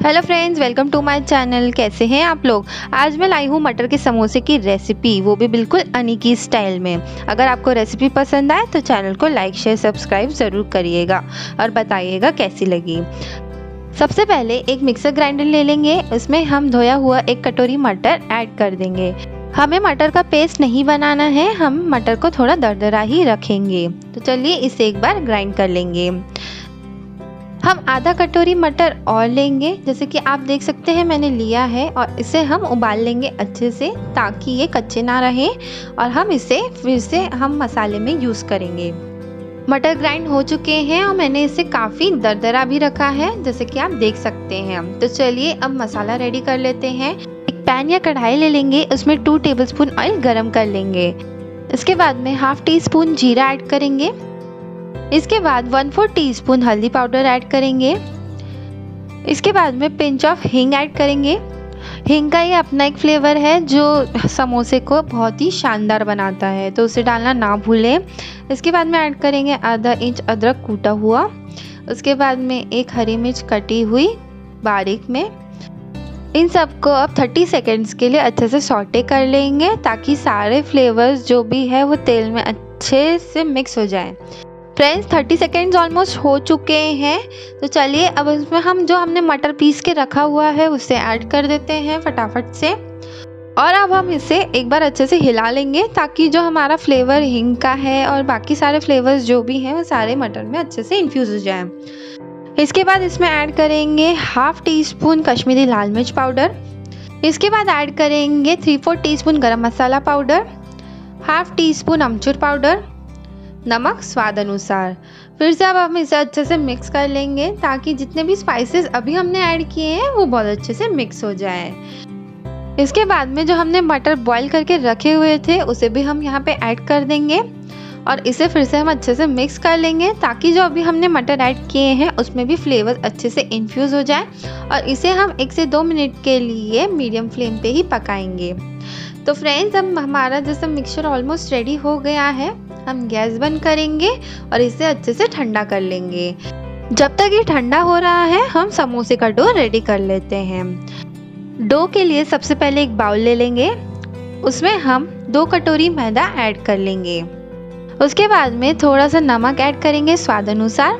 Hello friends, welcome to my channel. कैसे हैं आप लोग। आज मैं लाई हूँ मटर के समोसे की रेसिपी, वो भी बिल्कुल अनिकी स्टाइल में। अगर आपको रेसिपी पसंद आए तो चैनल को लाइक शेयर सब्सक्राइब ज़रूर करिएगा और बताइएगा कैसी लगी। सबसे पहले एक मिक्सर ग्राइंडर ले लेंगे, उसमें हम धोया हुआ 1 कटोरी मटर ऐड कर देंगे। हमें मटर का पेस्ट नहीं बनाना है, हम मटर को थोड़ा दरदरा ही रखेंगे। तो चलिए इसे एक बार ग्राइंड कर लेंगे। हम आधा कटोरी मटर और लेंगे, जैसे कि आप देख सकते हैं मैंने लिया है, और इसे हम उबाल लेंगे अच्छे से ताकि ये कच्चे ना रहे, और हम इसे फिर से हम मसाले में यूज़ करेंगे। मटर ग्राइंड हो चुके हैं और मैंने इसे काफ़ी दरदरा भी रखा है, जैसे कि आप देख सकते हैं। तो चलिए अब मसाला रेडी कर लेते हैं। एक पैन या कढ़ाई ले लेंगे, उसमें 2 टेबलस्पून ऑयल गरम कर लेंगे। इसके बाद में हाफ टी स्पून जीरा ऐड करेंगे। इसके बाद 1/4 टीस्पून हल्दी पाउडर ऐड करेंगे। इसके बाद में पिंच ऑफ हींग ऐड करेंगे। हींग का ये अपना एक फ्लेवर है जो समोसे को बहुत ही शानदार बनाता है, तो उसे डालना ना भूलें। इसके बाद में ऐड करेंगे आधा इंच अदरक कूटा हुआ। उसके बाद में 1 हरी मिर्च कटी हुई बारीक में। इन सबको अब 30 सेकेंड्स के लिए अच्छे से सॉटे कर लेंगे ताकि सारे फ्लेवर्स जो भी है वो तेल में अच्छे से मिक्स हो जाए। फ्रेंड्स 30 सेकेंड्स ऑलमोस्ट हो चुके हैं, तो चलिए अब इसमें हम जो हमने मटर पीस के रखा हुआ है उसे ऐड कर देते हैं फटाफट से। और अब हम इसे एक बार अच्छे से हिला लेंगे ताकि जो हमारा फ्लेवर हींग का है और बाकी सारे फ्लेवर्स जो भी हैं वो सारे मटर में अच्छे से इन्फ्यूज़ हो जाएं। इसके बाद इसमें ऐड करेंगे हाफ टी स्पून कश्मीरी लाल मिर्च पाउडर। इसके बाद ऐड करेंगे 3/4 टीस्पून गरम मसाला पाउडर, हाफ टी स्पून अमचूर पाउडर, नमक स्वाद अनुसार। फिर से अब हम इसे अच्छे से मिक्स कर लेंगे ताकि जितने भी स्पाइसेस अभी हमने ऐड किए हैं वो बहुत अच्छे से मिक्स हो जाए। इसके बाद में जो हमने मटर बॉईल करके रखे हुए थे उसे भी हम यहाँ पे ऐड कर देंगे और इसे फिर से हम अच्छे से मिक्स कर लेंगे ताकि जो अभी हमने मटर ऐड किए हैं उसमें भी फ्लेवर अच्छे से इन्फ्यूज़ हो जाए। और इसे हम 1 से 2 मिनट के लिए मीडियम फ्लेम पे ही पकाएंगे। तो फ्रेंड्स अब हमारा जैसा मिक्सचर ऑलमोस्ट रेडी हो गया है, हम गैस बंद करेंगे और इसे अच्छे से ठंडा कर लेंगे। जब तक ये ठंडा हो रहा है हम समोसे का डो रेडी कर लेते हैं। डो के लिए सबसे पहले एक बाउल ले लेंगे, उसमें हम 2 कटोरी मैदा ऐड कर लेंगे। उसके बाद में थोड़ा सा नमक ऐड करेंगे स्वाद अनुसार,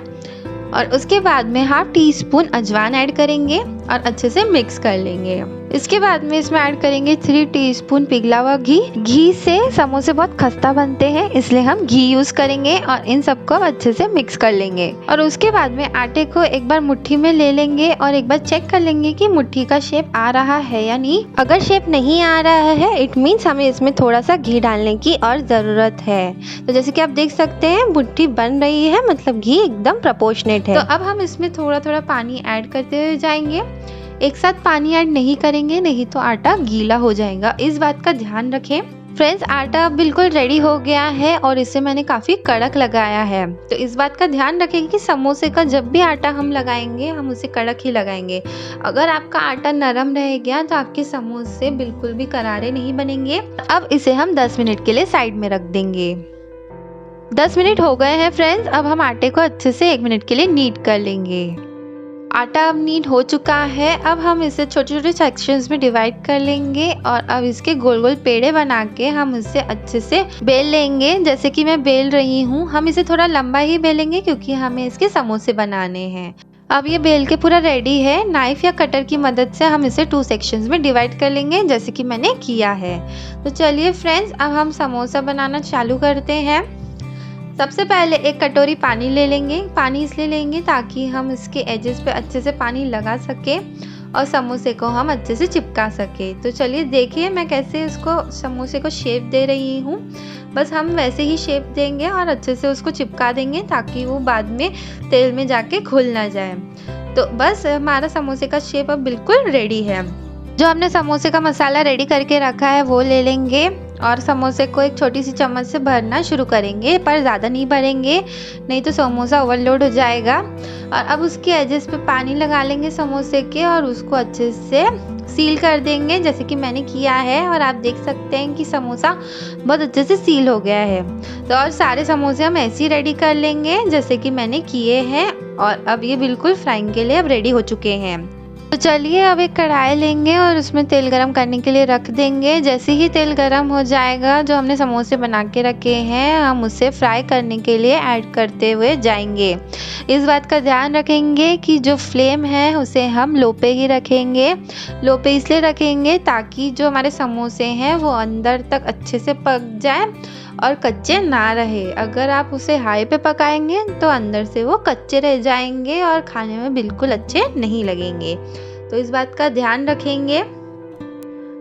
और उसके बाद में हाफ टी स्पून अजवाइन ऐड करेंगे और अच्छे से मिक्स कर लेंगे। इसके बाद में इसमें ऐड करेंगे 3 टीस्पून पिघला हुआ घी। घी से समोसे बहुत खस्ता बनते हैं, इसलिए हम घी यूज करेंगे और इन सबको अच्छे से मिक्स कर लेंगे। और उसके बाद में आटे को एक बार मुट्ठी में ले लेंगे और एक बार चेक कर लेंगे कि मुट्ठी का शेप आ रहा है या नहीं। अगर शेप नहीं आ रहा है इट मीन्स हमें इसमें थोड़ा सा घी डालने की और ज़रूरत है। तो जैसे कि आप देख सकते हैं मुट्ठी बन रही है, मतलब घी एकदम प्रोपोर्शनेट है। तो अब हम इसमें थोड़ा थोड़ा पानी ऐड करते हुए जाएंगे। एक साथ पानी ऐड नहीं करेंगे, नहीं तो आटा गीला हो जाएगा, इस बात का ध्यान रखें। फ्रेंड्स आटा बिल्कुल रेडी हो गया है और इसे मैंने काफ़ी कड़क लगाया है, तो इस बात का ध्यान रखें कि समोसे का जब भी आटा हम लगाएंगे हम उसे कड़क ही लगाएंगे। अगर आपका आटा नरम रह गया तो आपके समोसे बिल्कुल भी करारे नहीं बनेंगे। अब इसे हम 10 मिनट के लिए साइड में रख देंगे। 10 मिनट हो गए हैं फ्रेंड्स, अब हम आटे को अच्छे से 1 मिनट के लिए नीड कर लेंगे। आटा अब नीड हो चुका है, अब हम इसे छोटे छोटे सेक्शंस में डिवाइड कर लेंगे और अब इसके गोल गोल पेड़े बना के हम इसे अच्छे से बेल लेंगे, जैसे कि मैं बेल रही हूँ। हम इसे थोड़ा लंबा ही बेलेंगे क्योंकि हमें इसके समोसे बनाने हैं। अब ये बेल के पूरा रेडी है। नाइफ या कटर की मदद से हम इसे 2 सेक्शंस में डिवाइड कर लेंगे जैसे कि मैंने किया है। तो चलिए फ्रेंड्स अब हम समोसा बनाना चालू करते हैं। सबसे पहले 1 कटोरी पानी ले लेंगे। पानी इसलिए लेंगे ताकि हम इसके एजेस पे अच्छे से पानी लगा सके और समोसे को हम अच्छे से चिपका सके। तो चलिए देखिए मैं कैसे उसको समोसे को शेप दे रही हूँ। बस हम वैसे ही शेप देंगे और अच्छे से उसको चिपका देंगे ताकि वो बाद में तेल में जाके खुल ना जाए। तो बस हमारा समोसे का शेप अब बिल्कुल रेडी है। जो हमने समोसे का मसाला रेडी करके रखा है वो ले लेंगे और समोसे को एक छोटी सी चम्मच से भरना शुरू करेंगे, पर ज़्यादा नहीं भरेंगे नहीं तो समोसा ओवरलोड हो जाएगा। और अब उसके एजेस पे पानी लगा लेंगे समोसे के और उसको अच्छे से सील कर देंगे जैसे कि मैंने किया है। और आप देख सकते हैं कि समोसा बहुत अच्छे से सील हो गया है। तो और सारे समोसे हम ऐसे ही रेडी कर लेंगे जैसे कि मैंने किए हैं। और अब ये बिल्कुल फ्राइंग के लिए अब रेडी हो चुके हैं। तो चलिए अब एक कढ़ाई लेंगे और उसमें तेल गरम करने के लिए रख देंगे। जैसे ही तेल गरम हो जाएगा, जो हमने समोसे बना के रखे हैं हम उसे फ्राई करने के लिए ऐड करते हुए जाएंगे। इस बात का ध्यान रखेंगे कि जो फ्लेम है उसे हम लो पे ही रखेंगे। लो पे इसलिए रखेंगे ताकि जो हमारे समोसे हैं वो अंदर तक अच्छे से पक जाए और कच्चे ना रहे। अगर आप उसे हाई पे पकाएंगे तो अंदर से वो कच्चे रह जाएंगे और खाने में बिल्कुल अच्छे नहीं लगेंगे, तो इस बात का ध्यान रखेंगे।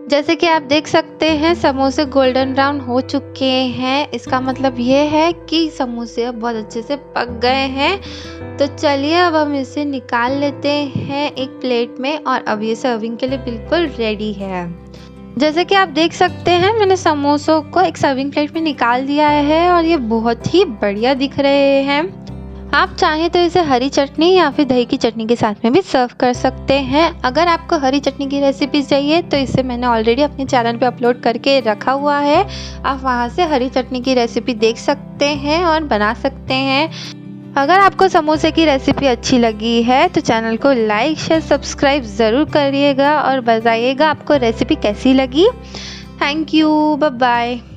जैसे कि आप देख सकते हैं समोसे गोल्डन ब्राउन हो चुके हैं, इसका मतलब ये है कि समोसे अब बहुत अच्छे से पक गए हैं। तो चलिए अब हम इसे निकाल लेते हैं एक प्लेट में और अब ये सर्विंग के लिए बिल्कुल रेडी है। जैसे कि आप देख सकते हैं मैंने समोसों को एक सर्विंग प्लेट में निकाल दिया है और ये बहुत ही बढ़िया दिख रहे हैं। आप चाहें तो इसे हरी चटनी या फिर दही की चटनी के साथ में भी सर्व कर सकते हैं। अगर आपको हरी चटनी की रेसिपी चाहिए तो इसे मैंने ऑलरेडी अपने चैनल पे अपलोड करके रखा हुआ है, आप वहां से हरी चटनी की रेसिपी देख सकते हैं और बना सकते हैं। अगर आपको समोसे की रेसिपी अच्छी लगी है तो चैनल को लाइक शेयर सब्सक्राइब ज़रूर करिएगा और बताइएगा आपको रेसिपी कैसी लगी। Thank you, bye bye.